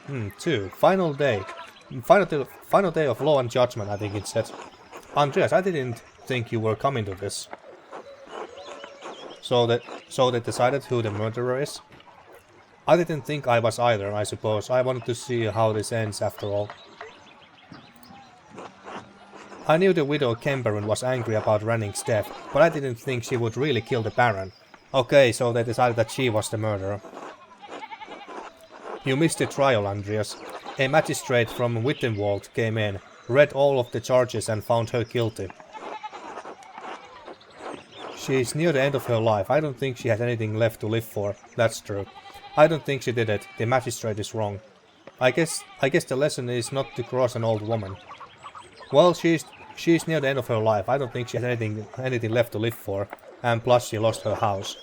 2. Final day. Final day of law and judgment, I think it said. Andreas, I didn't think you were coming to this. So they decided who the murderer is? I didn't think I was either, I suppose. I wanted to see how this ends after all. I knew the widow Kemperun was angry about Ranning's death, but I didn't think she would really kill the Baron. Okay, so they decided that she was the murderer. You missed the trial, Andreas. A magistrate from Wittenwald came in, read all of the charges and found her guilty. She's near the end of her life. I don't think she has anything left to live for. That's true. I don't think she did it. The magistrate is wrong. I guess the lesson is not to cross an old woman. Well, she's near the end of her life. I don't think she has anything left to live for. And plus she lost her house.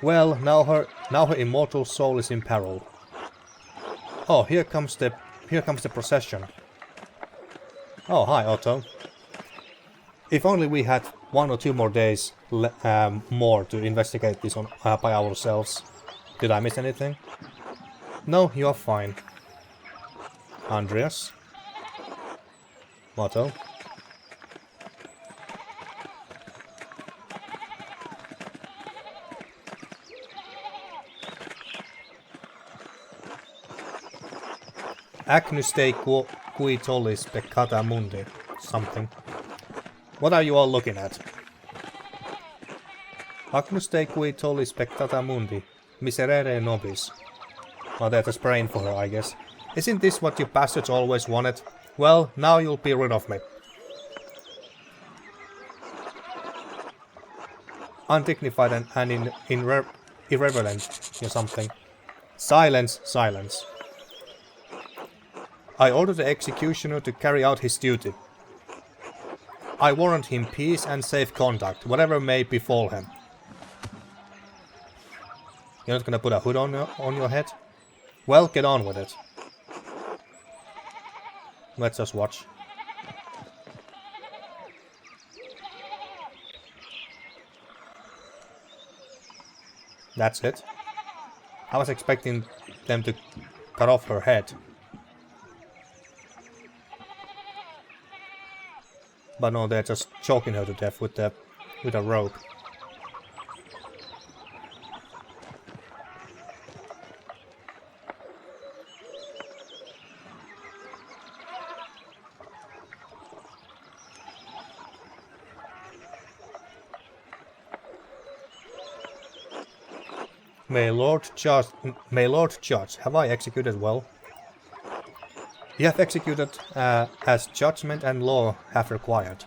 Well, now her immortal soul is in peril. Oh, here comes the procession. Oh, hi Otto. If only we had 1 or 2 more days more to investigate this by ourselves. Did I miss anything? No, you are fine. Andreas? Otto? Agnus Dei qui tollis peccata mundi. Something. What are you all looking at? Agnus Dei qui tollis peccata mundi. Miserere nobis. Oh, they're just praying for her, I guess. Isn't this what you bastards always wanted? Well, now you'll be rid of me. Undignified and irreverent or something. Silence, silence. I order the executioner to carry out his duty. I warrant him peace and safe conduct, whatever may befall him. You're not gonna put a hood on your head? Well, get on with it. Let's just watch. That's it. I was expecting them to cut off her head. But no, they're just choking her to death with a rope. May Lord Judge, have I executed well? You have executed as judgment and law have required.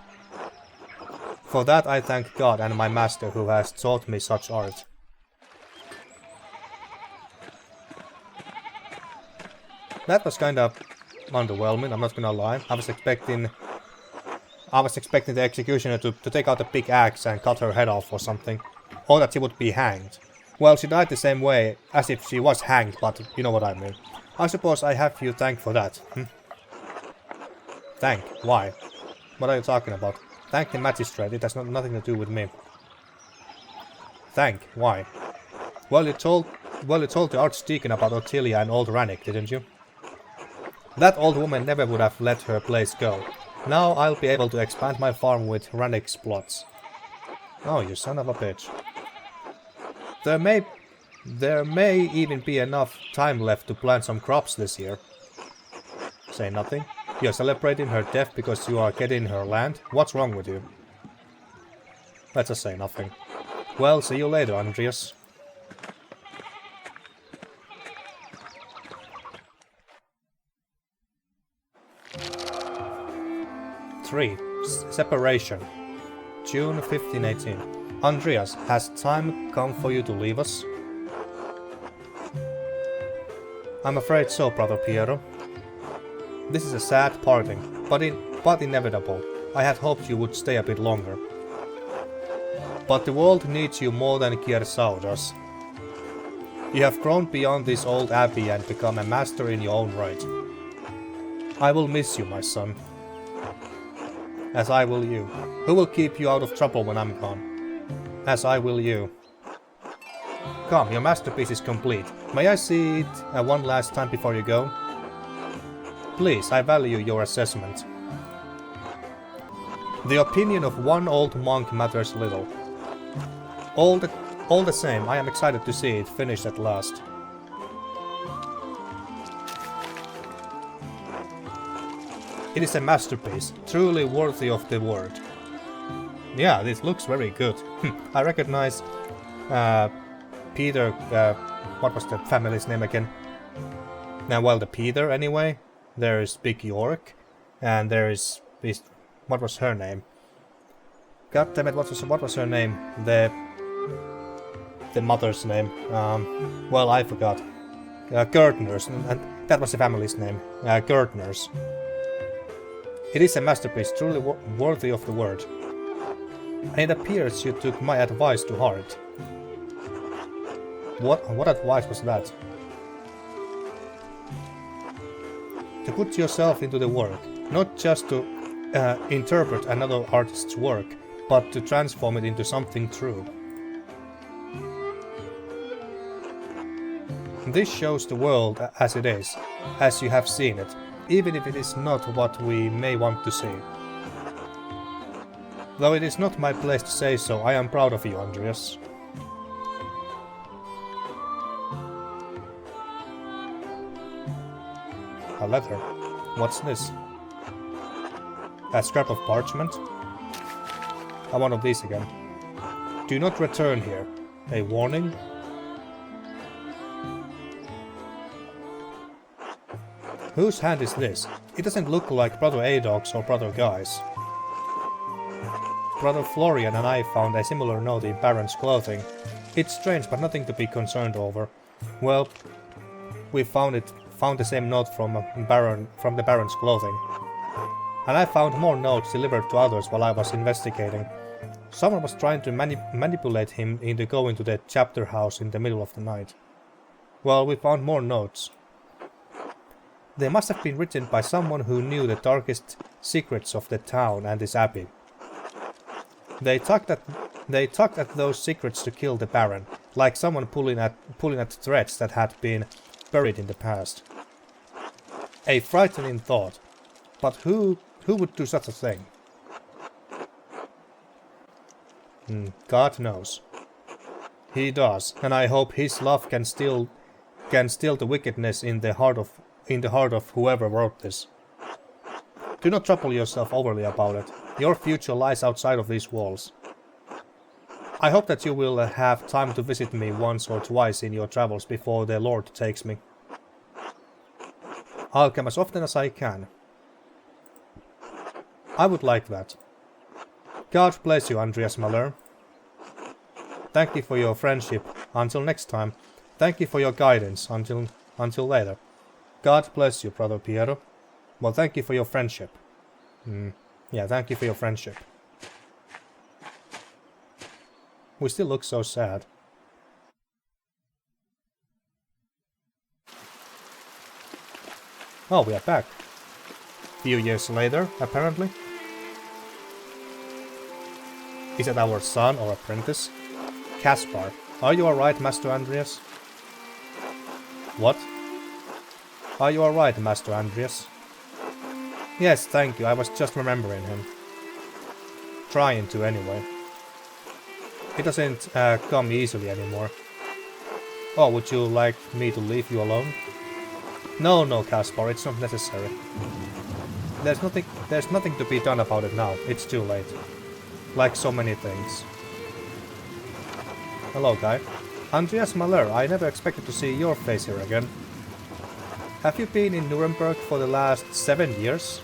For that I thank God and my master who has taught me such art. That was kind of underwhelming, I'm not gonna lie. I was expecting the executioner to take out a big axe and cut her head off or something. Or that she would be hanged. Well, she died the same way as if she was hanged, but you know what I mean. I suppose I have you thank for that. Thank? Why? What are you talking about? Thank the magistrate, it has nothing to do with me. Thank? Why? Well, you told the Archdeacon about Ottilia and old Rannick, didn't you? That old woman never would have let her place go. Now I'll be able to expand my farm with Rannick's plots. Oh, you son of a bitch. There may even be enough time left to plant some crops this year. Say nothing. You're celebrating her death because you are getting her land? What's wrong with you? Let's just say nothing. Well, see you later, Andreas. Three. Separation. June 1518. Andreas, has time come for you to leave us? I'm afraid so, Brother Piero. This is a sad parting, but inevitable. I had hoped you would stay a bit longer. But the world needs you more than Kiersau does. You have grown beyond this old abbey and become a master in your own right. I will miss you, my son. As I will you. Who will keep you out of trouble when I'm gone? As I will you. Come, your masterpiece is complete. May I see it one last time before you go? Please, I value your assessment. The opinion of one old monk matters little. All the same, I am excited to see it finished at last. It is a masterpiece, truly worthy of the word. Yeah, this looks very good. I recognize Peter, what was the family's name again? Now, well, the Peter anyway. There is Big York, and there is what was her name? God damn it! What was her name? The mother's name. Well, I forgot. Gurtners, and that was the family's name. Gurtners. It is a masterpiece, truly worthy of the word. And it appears you took my advice to heart. What advice was that? To put yourself into the work, not just to interpret another artist's work, but to transform it into something true. This shows the world as it is, as you have seen it, even if it is not what we may want to see. Though it is not my place to say so, I am proud of you, Andreas. A letter. What's this? A scrap of parchment? One of these again. Do not return here. A warning? Whose hand is this? It doesn't look like Brother Adolf's or Brother Guy's. Brother Florian and I found a similar note in Baron's clothing. It's strange, but nothing to be concerned over. Well, we found the same note from the Baron's clothing. And I found more notes delivered to others while I was investigating. Someone was trying to manipulate him into going to the chapter house in the middle of the night. Well, we found more notes. They must have been written by someone who knew the darkest secrets of the town and this abbey. They tugged at those secrets to kill the Baron, like someone pulling at threads that had been buried in the past. A frightening thought, but who would do such a thing? God knows. He does, and I hope his love can still the wickedness in the heart of whoever wrote this. Do not trouble yourself overly about it. Your future lies outside of these walls. I hope that you will have time to visit me once or twice in your travels before the Lord takes me. I'll come as often as I can. I would like that. God bless you, Andreas Mahler. Thank you for your friendship. Until next time. Thank you for your guidance. Until later. God bless you, Brother Piero. Well, thank you for your friendship. Yeah, thank you for your friendship. We still look so sad. Oh, we are back. Few years later, apparently. Is it our son or apprentice? Caspar, are you alright, Master Andreas? What? Are you alright, Master Andreas? Yes, thank you, I was just remembering him. Trying to, anyway. It doesn't come easily anymore. Oh, would you like me to leave you alone? No, Caspar, it's not necessary. There's nothing to be done about it now, it's too late. Like so many things. Hello, guy. Andreas Mahler, I never expected to see your face here again. Have you been in Nuremberg for the last 7 years?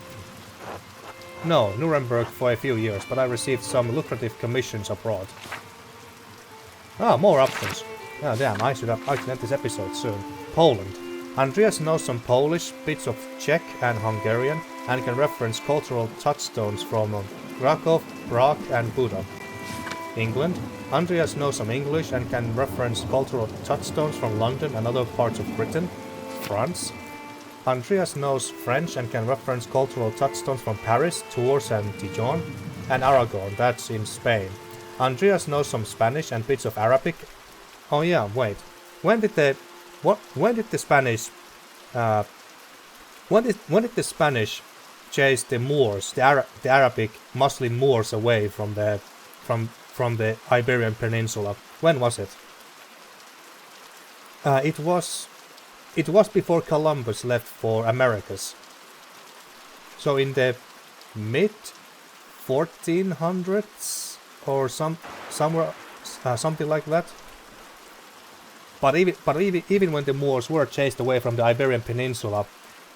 No, Nuremberg for a few years, but I received some lucrative commissions abroad. Ah, more options. Ah, damn, I should end this episode soon. Poland. Andreas knows some Polish, bits of Czech and Hungarian, and can reference cultural touchstones from Krakow, Prague and Buda. England. Andreas knows some English and can reference cultural touchstones from London and other parts of Britain. France. Andreas knows French and can reference cultural touchstones from Paris, Tours and Dijon. And Aragon, that's in Spain. Andreas knows some Spanish and bits of Arabic. Oh yeah, wait. When did the Spanish When did the Spanish chase the Moors, the Arabic Muslim Moors away from the Iberian Peninsula? When was it? It was before Columbus left for Americas. So in the mid 1400s or somewhere something like that. But even when the Moors were chased away from the Iberian Peninsula,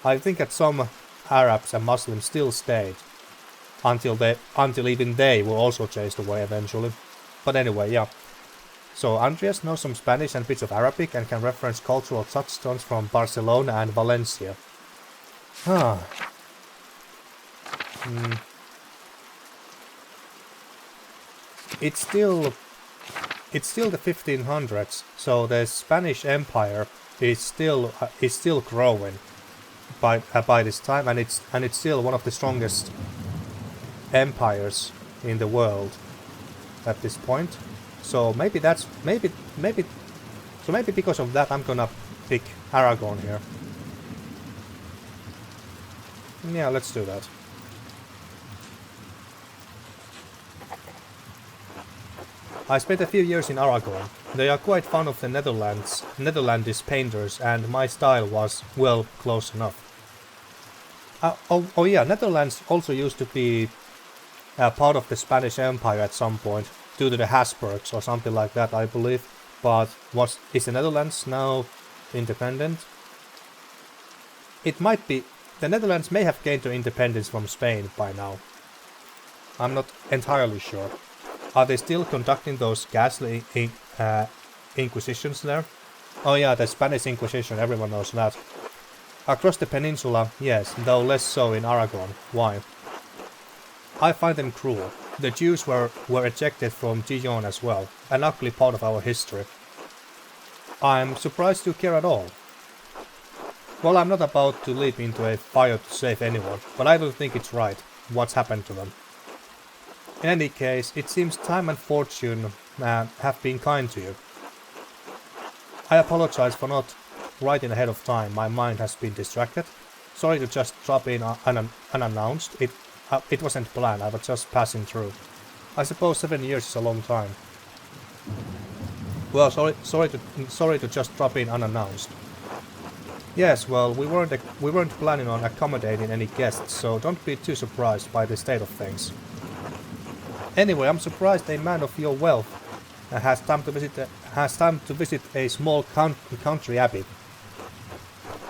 I think that some Arabs and Muslims still stayed until even they were also chased away eventually. But anyway, yeah. So Andreas knows some Spanish and bits of Arabic and can reference cultural touchstones from Barcelona and Valencia. It's still the 1500s, so the Spanish Empire is still growing by this time, and it's still one of the strongest empires in the world at this point. So maybe because of that I'm gonna pick Aragon here. Yeah, let's do that. I spent a few years in Aragon. They are quite fond of the Netherlandish painters, and my style was, well, close enough. Oh yeah, Netherlands also used to be part of the Spanish Empire at some point, due to the Habsburgs or something like that, I believe. But is the Netherlands now independent? It might be. The Netherlands may have gained their independence from Spain by now. I'm not entirely sure. Are they still conducting those ghastly inquisitions there? Oh yeah, the Spanish Inquisition, everyone knows that. Across the peninsula, yes, though less so in Aragon. Why? I find them cruel. The Jews were ejected from Dijon as well, an ugly part of our history. I'm surprised you care at all. Well, I'm not about to leap into a fire to save anyone, but I don't think it's right, what's happened to them. In any case, it seems time and fortune have been kind to you. I apologize for not writing ahead of time, my mind has been distracted. Sorry to just drop in unannounced, it wasn't planned, I was just passing through. I suppose 7 years is a long time. Well, sorry to just drop in unannounced. Yes, well, we weren't planning on accommodating any guests, so don't be too surprised by the state of things. Anyway, I'm surprised a man of your wealth has time to visit a small country abbey.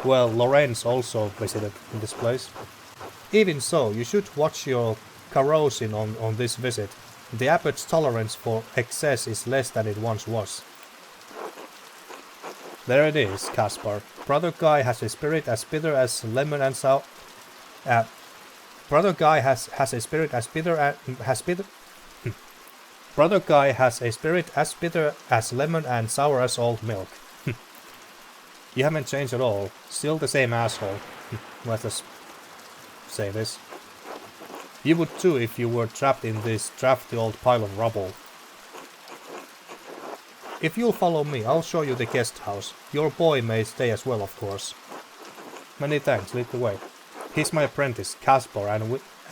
Well, Lorenz also visited this place. Even so, you should watch your carousing on this visit. The abbot's tolerance for excess is less than it once was. There it is, Caspar. Brother Guy has a spirit as bitter as lemon and sour. Brother Guy has a spirit as bitter Brother Guy has a spirit as bitter as lemon and sour as old milk. You haven't changed at all. Still the same asshole. Let us say this. You would too if you were trapped in this drafty old pile of rubble. If you'll follow me, I'll show you the guest house. Your boy may stay as well, of course. Many thanks, lead the way. He's my apprentice, Caspar,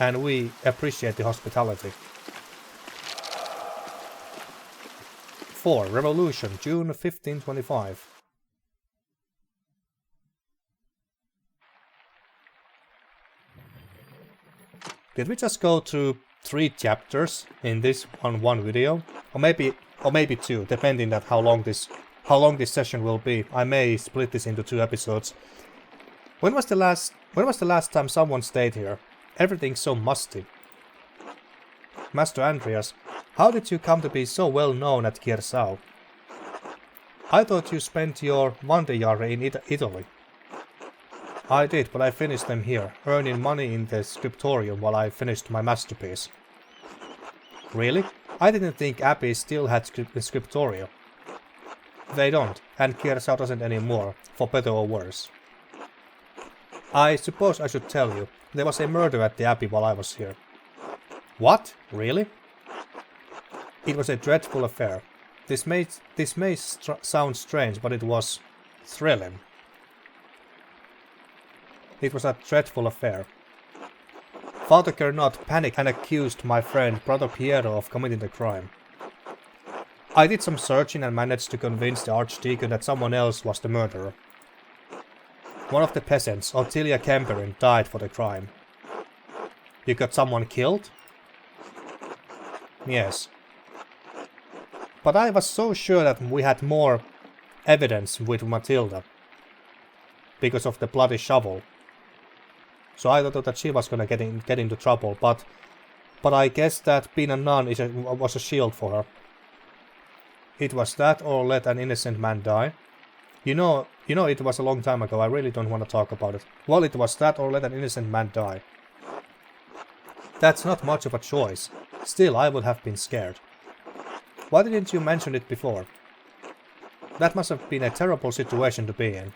and we appreciate the hospitality. 4. Revolution, June 1525. Did we just go through 3 chapters in this one video? Or maybe 2, depending on how long this session will be. I may split this into 2 episodes. When was the last time someone stayed here? Everything's so musty. Master Andreas, how did you come to be so well known at Kiersau? I thought you spent your Wanderjahre in Italy. I did, but I finished them here, earning money in the scriptorium while I finished my masterpiece. Really? I didn't think abbeys still had scriptoria. They don't, and Kiersau doesn't anymore, for better or worse. I suppose I should tell you, there was a murder at the abbey while I was here. What? Really? It was a dreadful affair. This may sound strange, but it was thrilling. It was a dreadful affair. Father Gernot panicked and accused my friend Brother Piero of committing the crime. I did some searching and managed to convince the Archdeacon that someone else was the murderer. One of the peasants, Ottilia Kemperin, died for the crime. You got someone killed? Yes. But I was so sure that we had more evidence with Matilda. Because of the bloody shovel. So I thought that she was gonna get into trouble, but I guess that being a nun was a shield for her. It was that or let an innocent man die. You know it was a long time ago, I really don't want to talk about it. Well, it was that or let an innocent man die. That's not much of a choice. Still, I would have been scared. Why didn't you mention it before? That must have been a terrible situation to be in.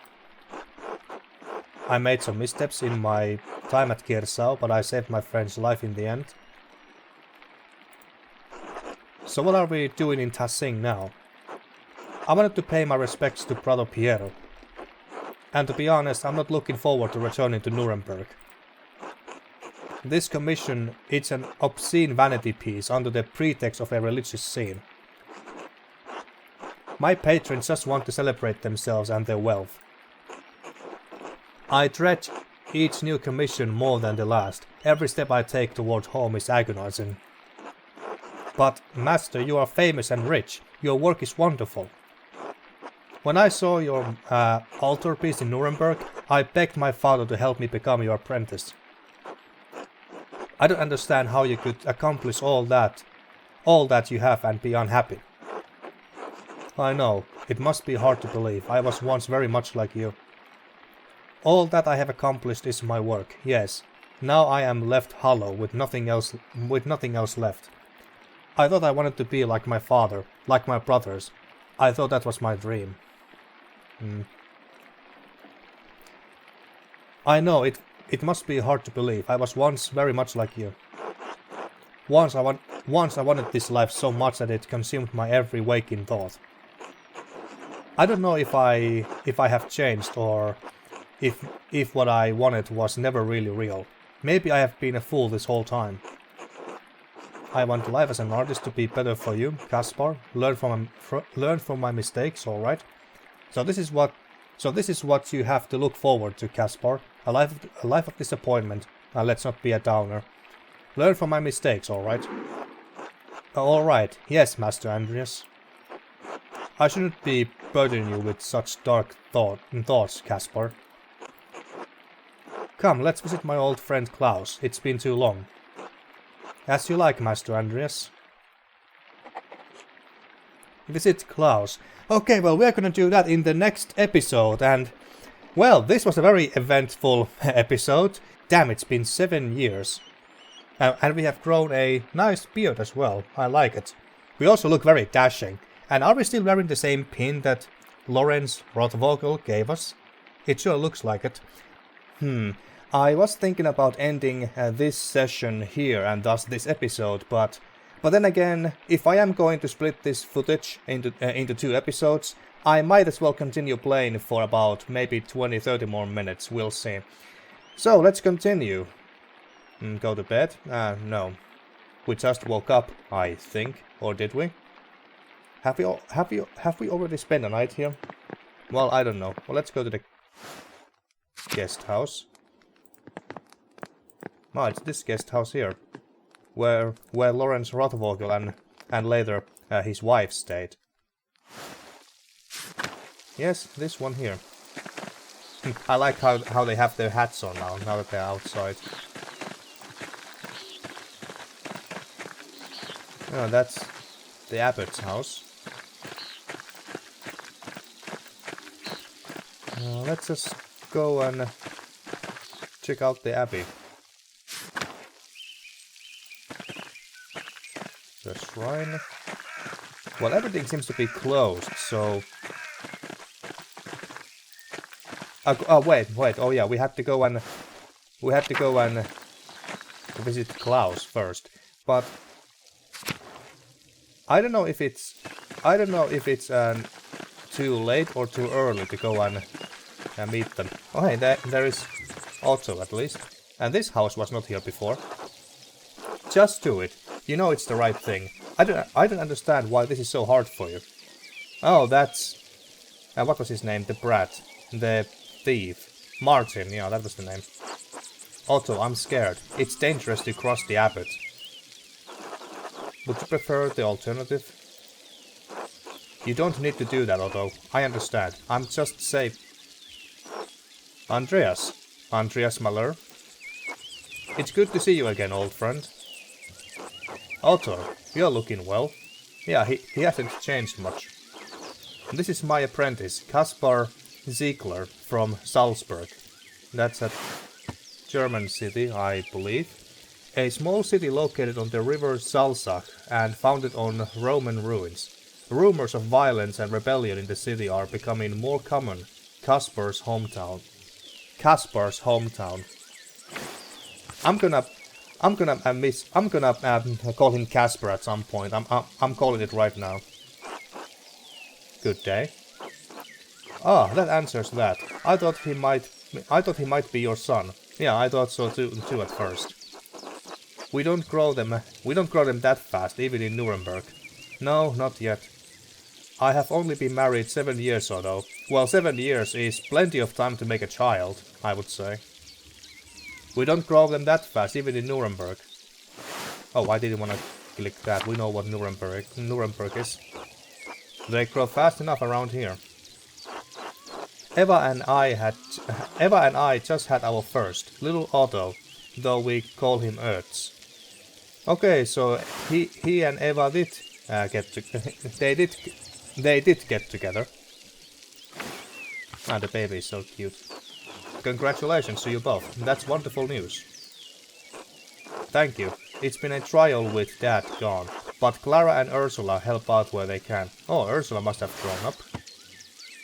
I made some missteps in my time at Kersau, but I saved my friend's life in the end. So what are we doing in Tassing now? I wanted to pay my respects to Brother Piero. And to be honest, I'm not looking forward to returning to Nuremberg. This commission, it's an obscene vanity piece under the pretext of a religious scene. My patrons just want to celebrate themselves and their wealth. I dread each new commission more than the last. Every step I take toward home is agonizing. But, Master, you are famous and rich. Your work is wonderful. When I saw your altarpiece in Nuremberg, I begged my father to help me become your apprentice. I don't understand how you could accomplish all that you have and be unhappy. I know, it must be hard to believe. I was once very much like you. All that I have accomplished is my work, yes. Now I am left hollow with nothing else left. I thought I wanted to be like my father, like my brothers. I thought that was my dream. I know, it must be hard to believe. I was once very much like you. Once I wanted this life so much that it consumed my every waking thought. I don't know if I have changed or if what I wanted was never really real. Maybe I have been a fool this whole time. I want life as an artist to be better for you, Kaspar. Learn from my mistakes, all right? So this is what you have to look forward to, Kaspar. A life of disappointment. Let's not be a downer. Learn from my mistakes, all right? All right. Yes, Master Andreas. I shouldn't be burdening you with such dark thoughts, Kaspar. Come, let's visit my old friend Klaus. It's been too long. As you like, Master Andreas. Visit Klaus. Okay, well, we're gonna do that in the next episode, and... Well, this was a very eventful episode. Damn, it's been 7 years. And we have grown a nice beard as well. I like it. We also look very dashing. And are we still wearing the same pin that Lorenz Rothvogel gave us? It sure looks like it. I was thinking about ending this session here and thus this episode, but then again, if I am going to split this footage into 2 episodes, I might as well continue playing for about maybe 20-30 more minutes, we'll see. So let's continue. Go to bed? No. We just woke up, I think, or did we? Have we already spent a night here? Well, I don't know. Well, let's go to the guest house. Oh, it's this guest house here, where Lorenz Rothvogel and later his wife stayed. Yes, this one here. I like how they have their hats on now that they're outside. Oh, that's the abbot's house. Let's just go and check out the abbey. The shrine. Well, everything seems to be closed, so... wait. Oh yeah, we had to go and visit Klaus first. But I don't know if it's too late or too early to go and meet them. Oh hey, there is Otto, at least. And this house was not here before. Just do it. You know it's the right thing. I don't understand why this is so hard for you. Oh, that's... what was his name? The brat. The thief. Martin, yeah, that was the name. Otto, I'm scared. It's dangerous to cross the abbot. Would you prefer the alternative? You don't need to do that, Otto. I understand. I'm just safe. Andreas. Andreas Mahler. It's good to see you again, old friend. Otto, you're looking well. Yeah, he hasn't changed much. This is my apprentice, Kaspar Ziegler from Salzburg. That's a German city, I believe. A small city located on the river Salzach and founded on Roman ruins. Rumors of violence and rebellion in the city are becoming more common. Kaspar's hometown. Kaspar's hometown. I'm gonna call him Caspar at some point. I'm calling it right now. Good day. Ah, that answers that. I thought he might be your son. Yeah, I thought so too at first. We don't grow them that fast, even in Nuremberg. No, not yet. I have only been married 7 years or so. Well, 7 years is plenty of time to make a child, I would say. We don't grow them that fast, even in Nuremberg. Oh, I didn't want to click that. We know what Nuremberg is. They grow fast enough around here. Eva and I just had our first, little Otto, though we call him Ertz. Okay, so he and Eva did they did get together. Ah, the baby is so cute. Congratulations to you both. That's wonderful news. Thank you. It's been a trial with Dad gone, but Clara and Ursula help out where they can. Oh, Ursula must have grown up.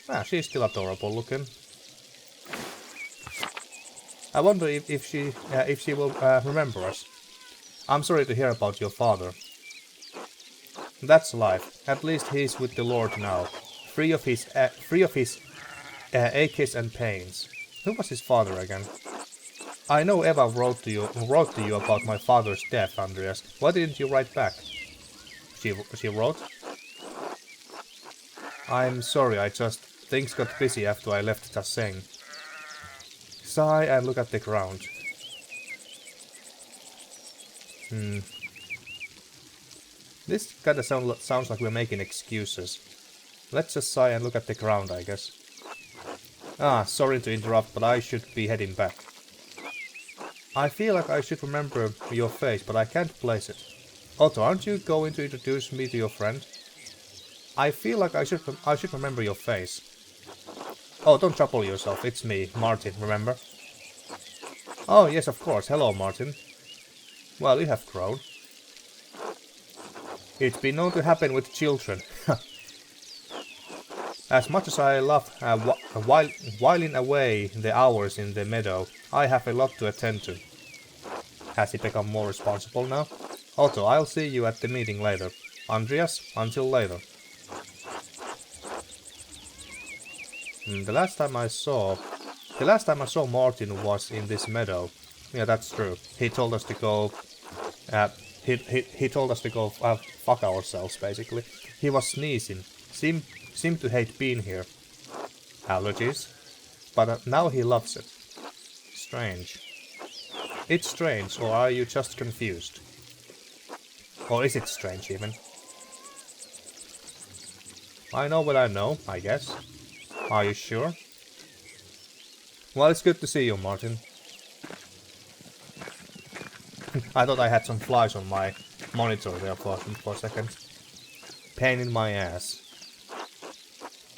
Ah, she's still adorable looking. I wonder if she will remember us. I'm sorry to hear about your father. That's life. At least he's with the Lord now, free of his aches and pains. Who was his father again? I know Eva wrote to you about my father's death, Andreas. Why didn't you write back? She wrote? I'm sorry, things got busy after I left Tasseng. Sigh and look at the ground. This kinda sounds like we're making excuses. Let's just sigh and look at the ground, I guess. Ah, sorry to interrupt, but I should be heading back. I feel like I should remember your face, but I can't place it. Otto, aren't you going to introduce me to your friend? I feel like I should remember your face. Oh, don't trouble yourself, it's me, Martin, remember? Oh, yes, of course. Hello, Martin. Well, you have grown. It's been known to happen with children. As much as I love whiling away the hours in the meadow, I have a lot to attend to. Has he become more responsible now? Otto, I'll see you at the meeting later. Andreas, until later. The last time I saw Martin was in this meadow. Yeah, that's true. He told us to go. He told us to go fuck ourselves, basically. He was sneezing. Seemed to hate being here. Allergies. But now he loves it. Strange. It's strange, or are you just confused? Or is it strange, even? I know what I know, I guess. Are you sure? Well, it's good to see you, Martin. I thought I had some flies on my monitor there for a second. Pain in my ass.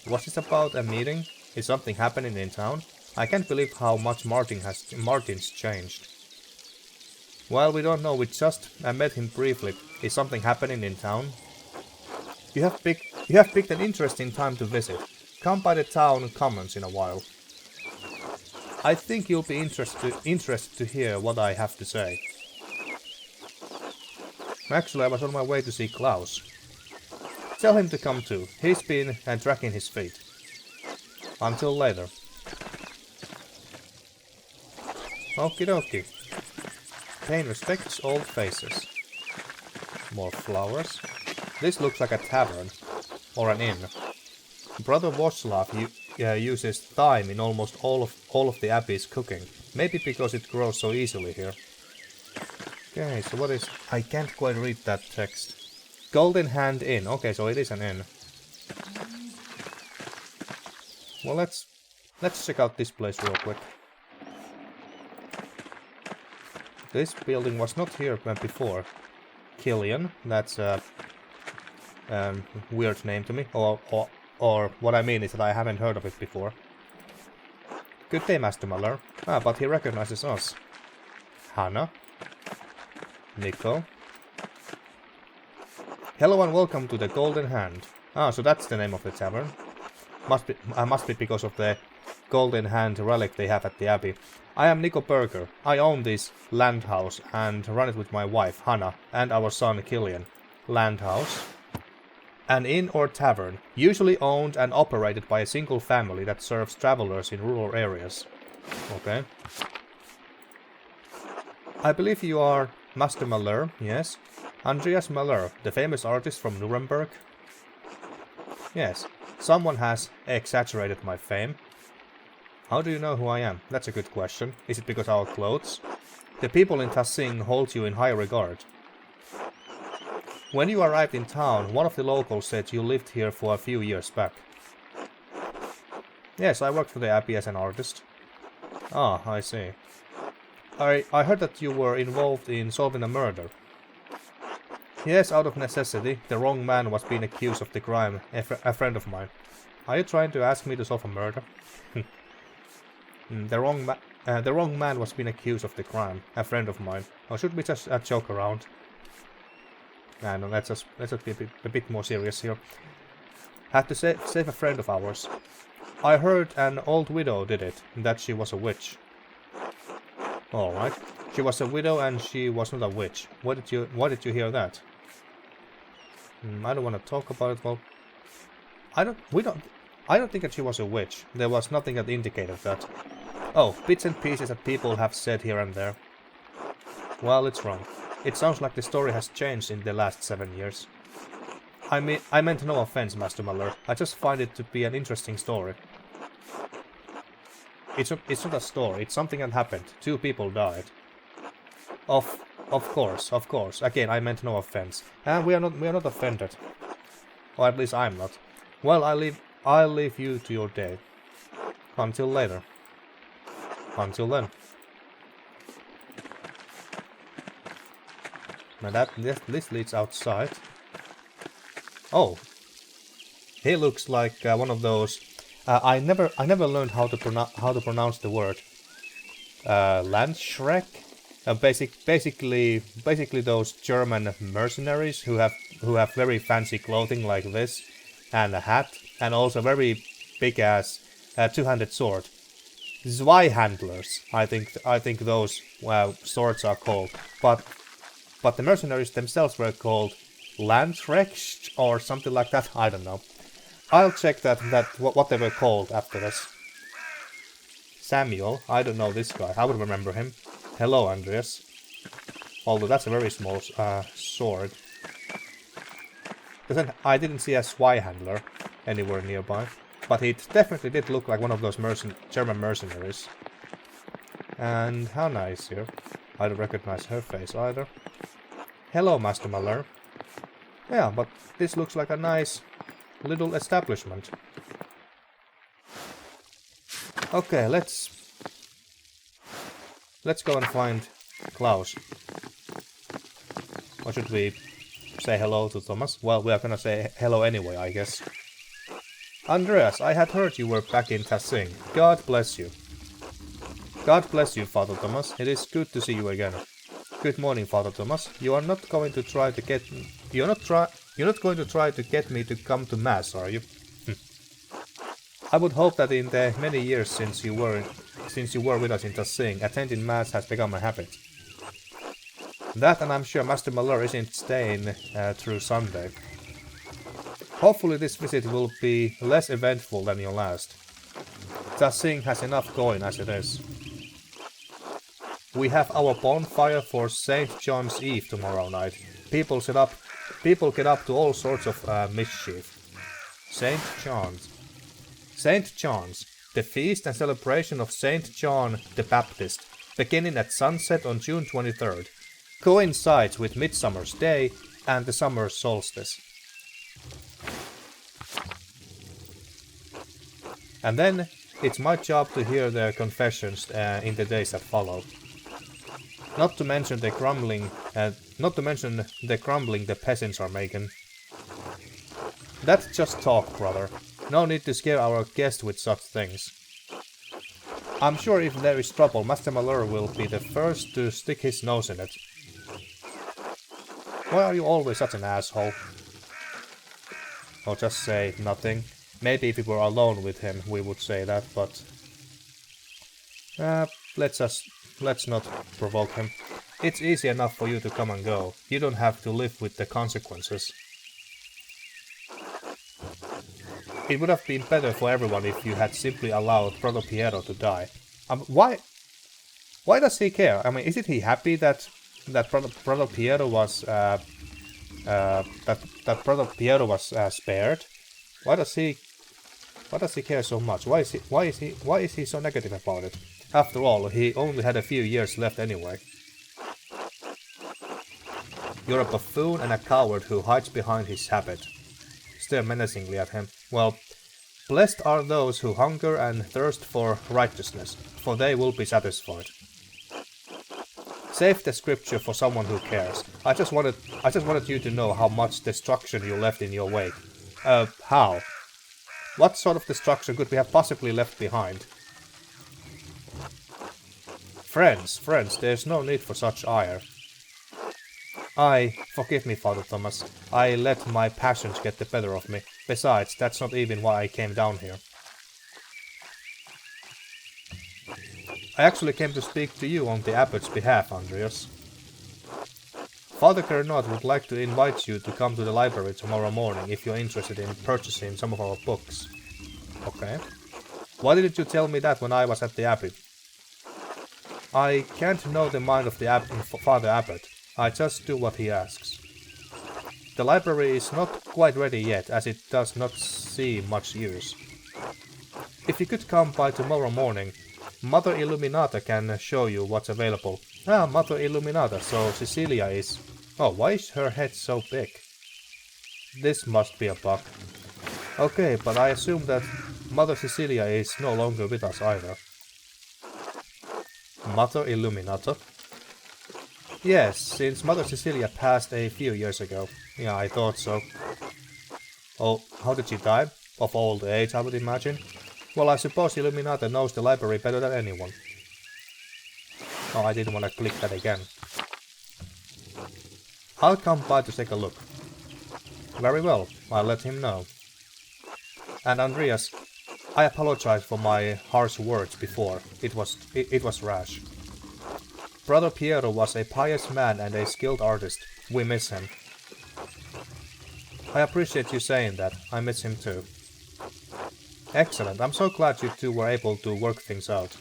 Was this about a meeting? Is something happening in town? I can't believe how much Martin's changed. Well, we don't know. We just met him briefly. Is something happening in town? You have picked an interesting time to visit. Come by the town commons in a while. I think you'll be interested to hear what I have to say. Actually, I was on my way to see Klaus. Tell him to come too. He's been dragging his feet. Until later. Okie dokie. Pain respects old faces. More flowers. This looks like a tavern. Or an inn. Brother Voslav uses thyme in almost all of the abbey's cooking. Maybe because it grows so easily here. Okay, so what is... I can't quite read that text. Golden Hand Inn. Okay, so it is an inn. Well, let's check out this place real quick. This building was not here before. Killian, that's a weird name to me. Or what I mean is that I haven't heard of it before. Good day, Master Muller. Ah, but he recognizes us. Hannah. Nico. Hello and welcome to the Golden Hand. Ah, so that's the name of the tavern. Must be because of the Golden Hand relic they have at the Abbey. I am Nico Berger. I own this land house and run it with my wife, Hannah, and our son, Killian. Land house. An inn or tavern, usually owned and operated by a single family that serves travelers in rural areas. Okay. I believe you are Master Muller, yes? Andreas Muller, the famous artist from Nuremberg? Yes. Someone has exaggerated my fame. How do you know who I am? That's a good question. Is it because of our clothes? The people in Tassing hold you in high regard. When you arrived in town, one of the locals said you lived here for a few years back. Yes, I worked for the Abbey as an artist. Ah, I see. I heard that you were involved in solving a murder. Yes, out of necessity. The wrong man was being accused of the crime, a friend of mine. Are you trying to ask me to solve a murder? The wrong man was being accused of the crime, a friend of mine. Or should we just joke around? No, let's just be a bit more serious here. Had to save a friend of ours. I heard an old widow did it, that she was a witch. Alright. She was a widow and she was not a witch. Why did you hear that? I don't want to talk about it. Well, I don't think that she was a witch. There was nothing that indicated that. Oh, bits and pieces that people have said here and there. Well, it's wrong. It sounds like the story has changed in the last 7 years. I meant no offense, Master Muller. I just find it to be an interesting story. It's not a story. It's something that happened. 2 people died. Of course. Again, I meant no offense. And we are not offended. Or at least I'm not. Well, I'll leave you to your day. Until later. Until then. Now this leads outside. Oh, he looks like one of those. I never learned how to pronounce the word. Landschreck. Basically those German mercenaries who have very fancy clothing like this, and a hat, and also very big ass two-handed sword. Zweihandlers, I think those swords are called, but the mercenaries themselves were called Landrecht or something like that. I don't know. I'll check what they were called after this. Samuel, I don't know this guy. I would remember him. Hello, Andreas. Although that's a very small sword. I didn't see a Zweihandler anywhere nearby. But he definitely did look like one of those German mercenaries. And Hannah is here. I don't recognize her face either. Hello, Master Muller. Yeah, but this looks like a nice little establishment. Okay, let's go and find Klaus. Or should we say hello to Thomas? Well, we are gonna say hello anyway, I guess. Andreas, I had heard you were back in Tassing. God bless you. God bless you, Father Thomas. It is good to see you again. Good morning, Father Thomas. You are not going to try to get me. You're not going to try to get me to come to mass, are you? I would hope that in the many years since you were with us in Tassing, attending mass has become a habit. That, and I'm sure Master Muller isn't staying through Sunday. Hopefully this visit will be less eventful than your last. Tassing has enough going as it is. We have our bonfire for St. John's Eve tomorrow night. People get up to all sorts of mischief. St. John's. St. John's, the feast and celebration of St. John the Baptist, beginning at sunset on June 23rd, coincides with Midsummer's Day and the summer solstice. And then it's my job to hear their confessions in the days that follow. Not to mention the grumbling the peasants are making. That's just talk, brother. No need to scare our guest with such things. I'm sure if there is trouble, Master Malheur will be the first to stick his nose in it. Why are you always such an asshole? Or just say nothing. Maybe if we were alone with him, we would say that, but... let's not provoke him. It's easy enough for you to come and go. You don't have to live with the consequences. It would have been better for everyone if you had simply allowed Brother Piero to die. Why does he care? I mean, isn't he happy that Brother Piero was Brother Piero was spared? Why does he care so much? Why is he so negative about it? After all, he only had a few years left anyway. You're a buffoon and a coward who hides behind his habit. Stare menacingly at him. Well, blessed are those who hunger and thirst for righteousness, for they will be satisfied. Save the scripture for someone who cares. I just wanted you to know how much destruction you left in your wake. How? What sort of destruction could we have possibly left behind? Friends, there's no need for such ire. Forgive me, Father Thomas. I let my passions get the better of me. Besides, that's not even why I came down here. I actually came to speak to you on the abbot's behalf, Andreas. Father Carnot would like to invite you to come to the library tomorrow morning if you're interested in purchasing some of our books. Okay. Why didn't you tell me that when I was at the abbey? I can't know the mind of the Father Abbot. I just do what he asks. The library is not quite ready yet, as it does not see much use. If you could come by tomorrow morning, Mother Illuminata can show you what's available. Mother Illuminata, so Cecilia is... Oh, why is her head so big? This must be a bug. Okay, but I assume that Mother Cecilia is no longer with us either. Mother Illuminata? Yes, since Mother Cecilia passed a few years ago. Yeah, I thought so. Oh, how did she die? Of old age, I would imagine. Well, I suppose Illuminata knows the library better than anyone. Oh, I didn't want to click that again. I'll come by to take a look. Very well, I'll let him know. And Andreas, I apologize for my harsh words before. It was rash. Brother Piero was a pious man and a skilled artist. We miss him. I appreciate you saying that. I miss him too. Excellent. I'm so glad you two were able to work things out.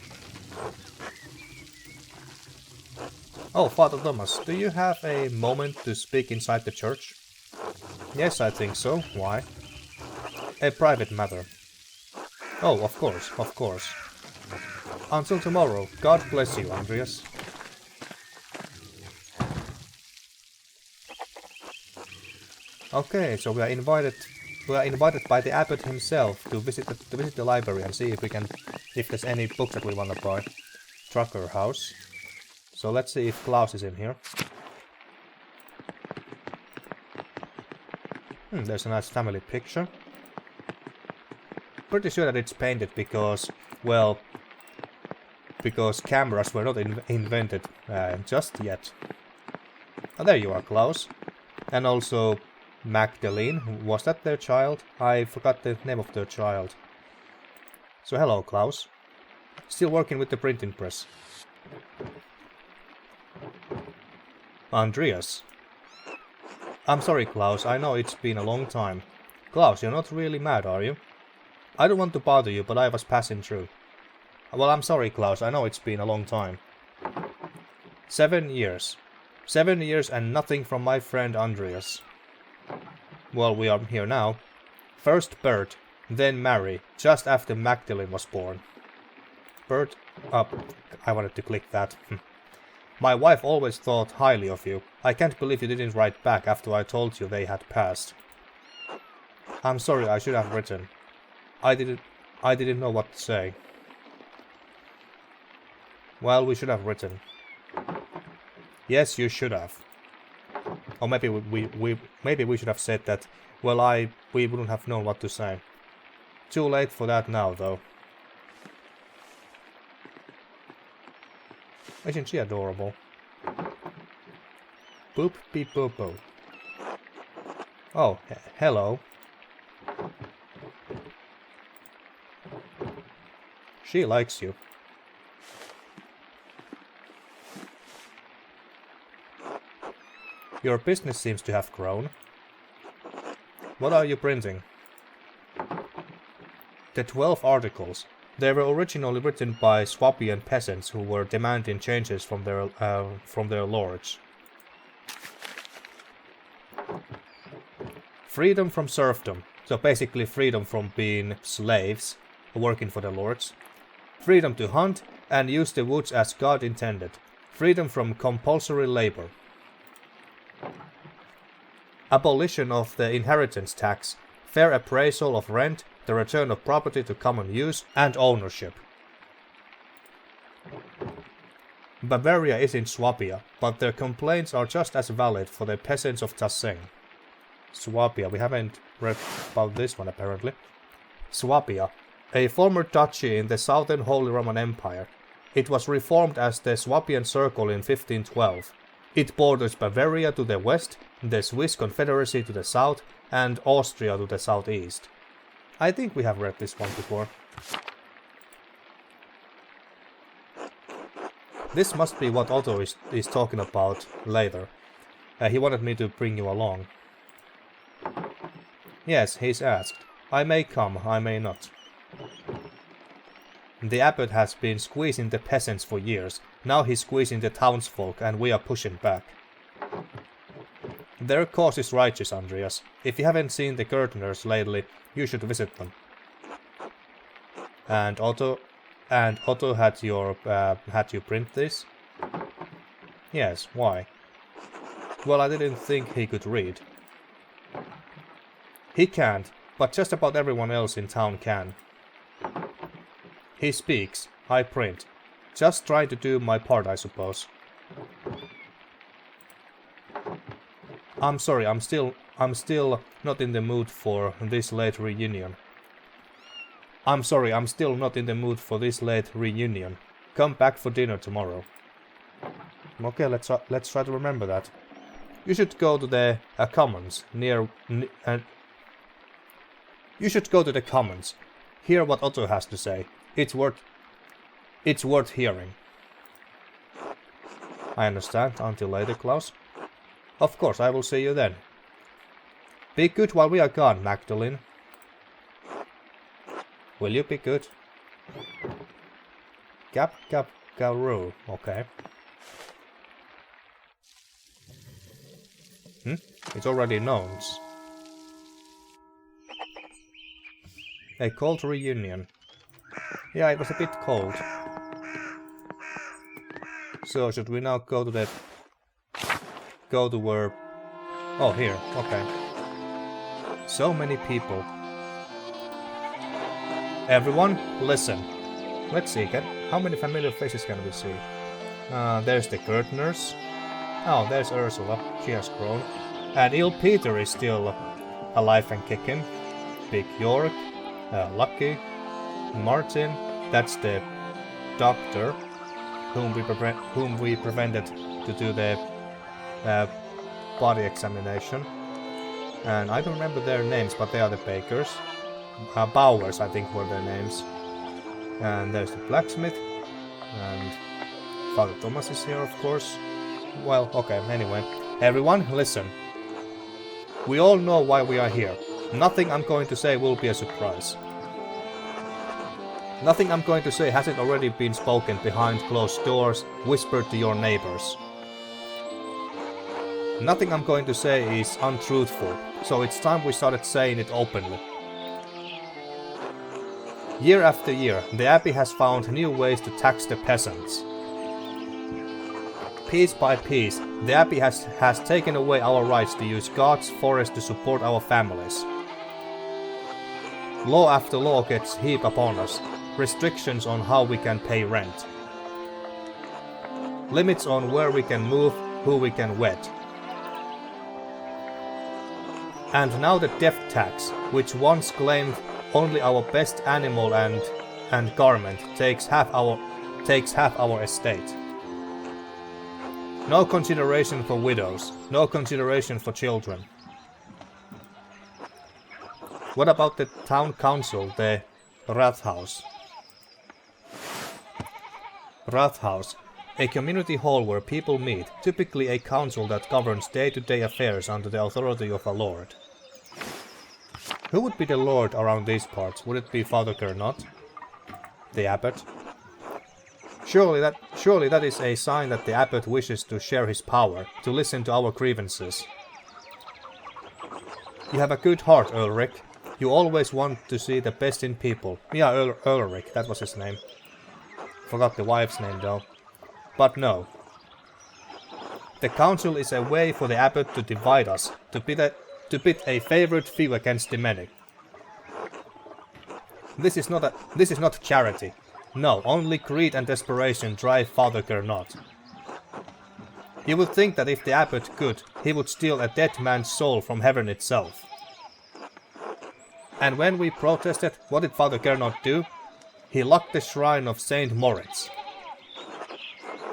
Oh, Father Thomas, do you have a moment to speak inside the church? Yes, I think so. Why? A private matter. Oh, of course. Until tomorrow, God bless you, Andreas. Okay, so we are invited by the abbot himself to visit the library and see if there's any books that we want to buy. Trucker house. So let's see if Klaus is in here. There's a nice family picture. Pretty sure that it's painted because cameras were not invented just yet. Oh, there you are, Klaus. And also Magdalene. Was that their child? I forgot the name of their child. So hello, Klaus. Still working with the printing press. Andreas. I'm sorry, Klaus. I know it's been a long time. Klaus, you're not really mad, are you? I don't want to bother you, but I was passing through. Well, I'm sorry, Klaus. I know it's been a long time. 7 years. 7 years and nothing from my friend Andreas. Well, we are here now. First Bert, then Mary, just after Magdalene was born. Bert, I wanted to click that. My wife always thought highly of you. I can't believe you didn't write back after I told you they had passed. I'm sorry, I should have written. I didn't know what to say. Well, we should have written. Yes, you should have. Or maybe we should have said that. Well, we wouldn't have known what to say. Too late for that now, though. Isn't she adorable? Boop beep boop boop. Oh, hello. She likes you. Your business seems to have grown. What are you printing? The 12 articles. They were originally written by Swabian peasants who were demanding changes from their lords. Freedom from serfdom. So basically freedom from being slaves, working for the lords. Freedom to hunt and use the woods as God intended. Freedom from compulsory labor. Abolition of the inheritance tax. Fair appraisal of rent. The return of property to common use and ownership. Bavaria is in Swabia, but their complaints are just as valid for the peasants of Tasseng. Swabia, we haven't read about this one apparently. Swabia, a former duchy in the southern Holy Roman Empire. It was reformed as the Swabian Circle in 1512. It borders Bavaria to the west, the Swiss Confederacy to the south, and Austria to the southeast. I think we have read this one before. This must be what Otto is talking about later. He wanted me to bring you along. Yes, he's asked. I may come, I may not. The abbot has been squeezing the peasants for years. Now he's squeezing the townsfolk and we are pushing back. Their cause is righteous, Andreas. If you haven't seen the Curtainers lately, you should visit them. And Otto had you print this? Yes, why? Well, I didn't think he could read. He can't, but just about everyone else in town can. He speaks, I print. Just trying to do my part, I suppose. I'm sorry, I'm still not in the mood for this late reunion. I'm sorry, I'm still not in the mood for this late reunion. Come back for dinner tomorrow. Okay, let's try to remember that. You should go to the commons you should go to the commons. Hear what Otto has to say. It's worth hearing. I understand. Until later, Klaus. Of course, I will see you then. Be good while we are gone, Magdalene. Will you be good? Garou. Okay. It's already known. A cold reunion. Yeah, it was a bit cold. So should we now go to where... Oh, here. Okay. So many people. Everyone, listen. Let's see, how many familiar faces can we see? There's the Curtainers. Oh, there's Ursula. She has grown. And Il Peter is still alive and kicking. Big York. Lucky. Martin. That's the doctor whom we prevented to do the body examination. And I don't remember their names, but they are the bakers. Bowers, I think, were their names. And there's the blacksmith. And Father Thomas is here, of course. Well, okay, anyway. Everyone, listen. We all know why we are here. Nothing I'm going to say will be a surprise. Nothing I'm going to say hasn't already been spoken behind closed doors, whispered to your neighbors. Nothing I'm going to say is untruthful, so it's time we started saying it openly. Year after year, the Abbey has found new ways to tax the peasants. Piece by piece, the Abbey has taken away our rights to use God's forest to support our families. Law after law gets heaped upon us, restrictions on how we can pay rent. Limits on where we can move, who we can wed. And now the death tax, which once claimed only our best animal and garment, takes half our estate. No consideration for widows, no consideration for children. What about the town council, the Rathaus? Rathaus, a community hall where people meet, typically a council that governs day-to-day affairs under the authority of a lord. Who would be the lord around these parts? Would it be Father Gernot? The abbot? Surely that is a sign that the abbot wishes to share his power, to listen to our grievances. You have a good heart, Ulrich. You always want to see the best in people. Yeah, Ulrich, that was his name. Forgot the wife's name though. But no. The council is a way for the abbot to divide us, to pit a favored few against the many. This is not charity. No, only greed and desperation drive Father Gernot. You would think that if the abbot could, he would steal a dead man's soul from heaven itself. And when we protested, what did Father Gernot do? He locked the shrine of Saint Moritz.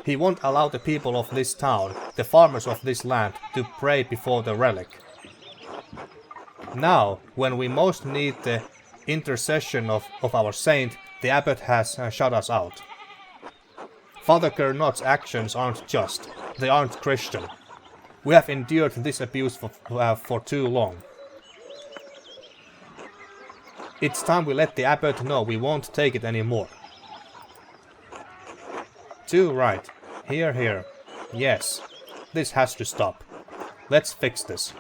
He won't allow the people of this town, the farmers of this land, to pray before the relic. Now, when we most need the intercession of our saint, the abbot has shut us out. Father Gernot's actions aren't just, they aren't Christian. We have endured this abuse for too long. It's time we let the abbot know we won't take it anymore. Too right. Here. Yes. This has to stop. Let's fix this.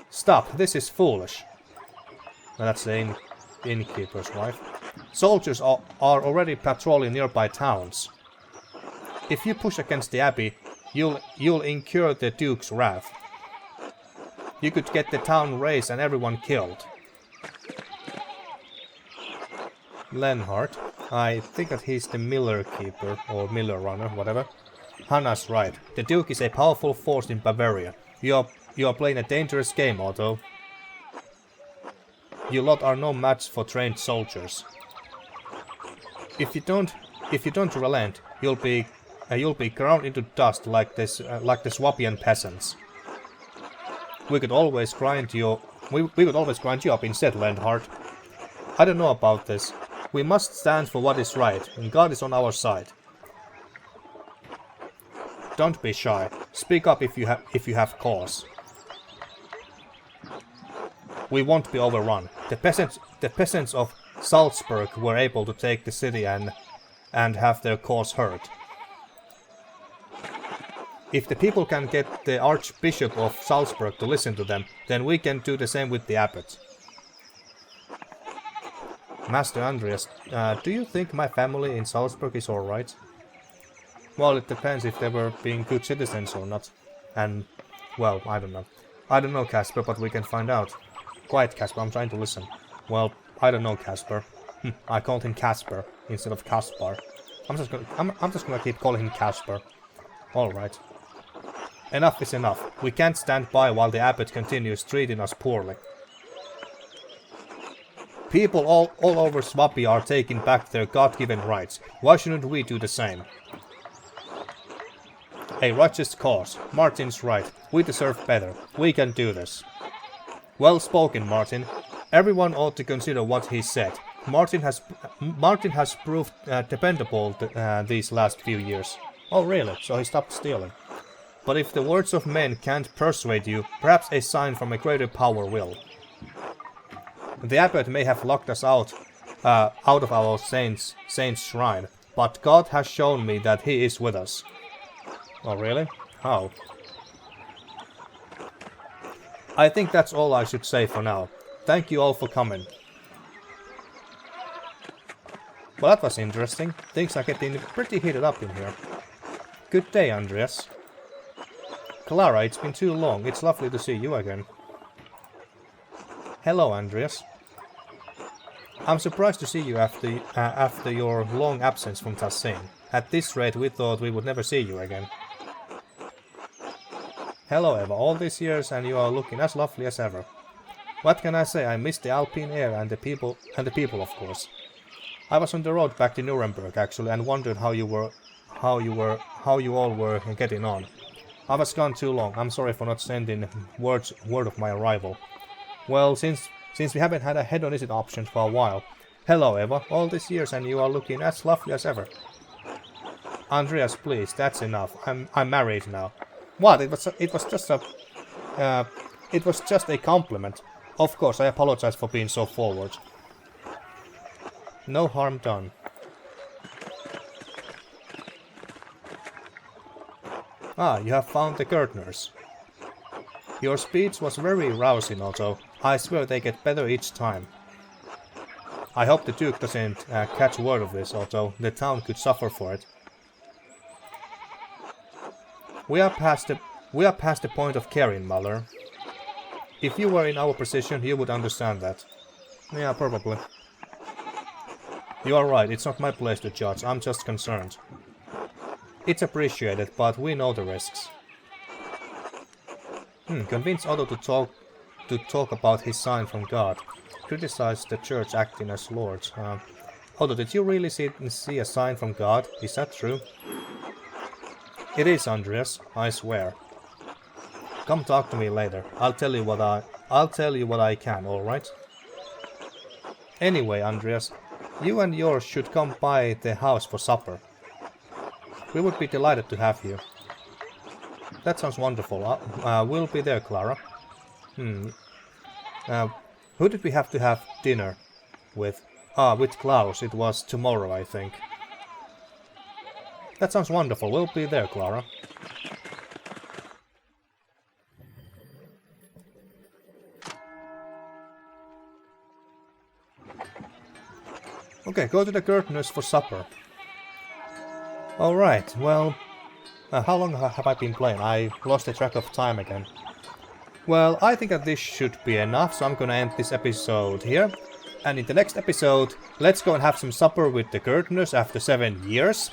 Stop, this is foolish. That's the innkeeper's wife. Soldiers are already patrolling nearby towns. If you push against the abbey, you'll incur the Duke's wrath. You could get the town razed and everyone killed. Lenhart, I think that he's the miller keeper, or miller runner, whatever. Hanna's right. The Duke is a powerful force in Bavaria. You are playing a dangerous game, Otto. You lot are no match for trained soldiers. If you don't relent, you'll be ground into dust like the Swabian peasants. We could always grind you up instead, Lenhart. I don't know about this. We must stand for what is right, and God is on our side. Don't be shy. Speak up if you have cause. We won't be overrun. The peasants of Salzburg were able to take the city and have their cause heard. If the people can get the Archbishop of Salzburg to listen to them, then we can do the same with the abbot. Master Andreas, do you think my family in Salzburg is alright? Well, it depends if they were being good citizens or not. And, well, I don't know. I don't know, Casper, but we can find out. Quiet, Casper, I'm trying to listen. Well, I don't know, Casper. I called him Casper instead of Caspar. I'm just gonna keep calling him Casper. Alright. Enough is enough. We can't stand by while the abbot continues treating us poorly. People all over Swabia are taking back their God-given rights. Why shouldn't we do the same? A righteous cause. Martin's right. We deserve better. We can do this. Well spoken, Martin. Everyone ought to consider what he said. Martin has proved dependable these last few years. Oh really? So he stopped stealing. But if the words of men can't persuade you, perhaps a sign from a greater power will. The abbot may have locked us out out of our saint's shrine, but God has shown me that he is with us. Oh really? How? I think that's all I should say for now. Thank you all for coming. Well, that was interesting. Things are getting pretty heated up in here. Good day, Andreas. Clara, it's been too long. It's lovely to see you again. Hello, Andreas. I'm surprised to see you after your long absence from Tassin. At this rate, we thought we would never see you again. Hello, Eva. All these years and you are looking as lovely as ever. What can I say? I miss the Alpine air and the people, of course. I was on the road back to Nuremberg actually and wondered how you all were getting on. I was gone too long. I'm sorry for not sending word of my arrival. Well, since we haven't had a hedonistic option for a while. Hello, Eva. All these years and you are looking as lovely as ever. Andreas, please, that's enough. I'm married now. What? It was just a compliment. Of course, I apologize for being so forward. No harm done. Ah, you have found the Gärtners. Your speech was very rousing, although I swear they get better each time. I hope the Duke doesn't catch word of this, although the town could suffer for it. We are past the point of caring, Muller. If you were in our position, you would understand that. Yeah, probably. You are right, it's not my place to judge, I'm just concerned. It's appreciated, but we know the risks. Convince Otto to talk about his sign from God. Criticize the church acting as lords. Otto, did you really see a sign from God? Is that true? It is, Andreas, I swear. Come talk to me later. I'll tell you what I can, alright? Anyway, Andreas, you and yours should come by the house for supper. We would be delighted to have you. That sounds wonderful. We'll be there, Clara. Who did we have to have dinner with? With Klaus. It was tomorrow, I think. That sounds wonderful. We'll be there, Clara. Okay, go to the Gärtners for supper. Alright, well... how long have I been playing? I lost the track of time again. Well, I think that this should be enough, so I'm gonna end this episode here. And in the next episode, let's go and have some supper with the Gärtners after 7 years.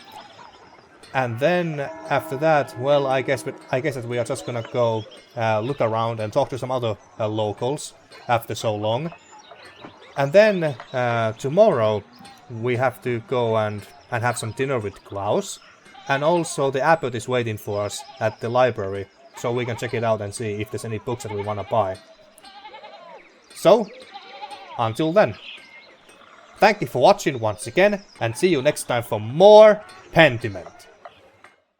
And then, after that, well, I guess that we are just gonna go look around and talk to some other locals after so long. And then, tomorrow, we have to go and have some dinner with Klaus. And also, the abbot is waiting for us at the library, so we can check it out and see if there's any books that we wanna buy. So, until then, thank you for watching once again, and see you next time for more Pentiment.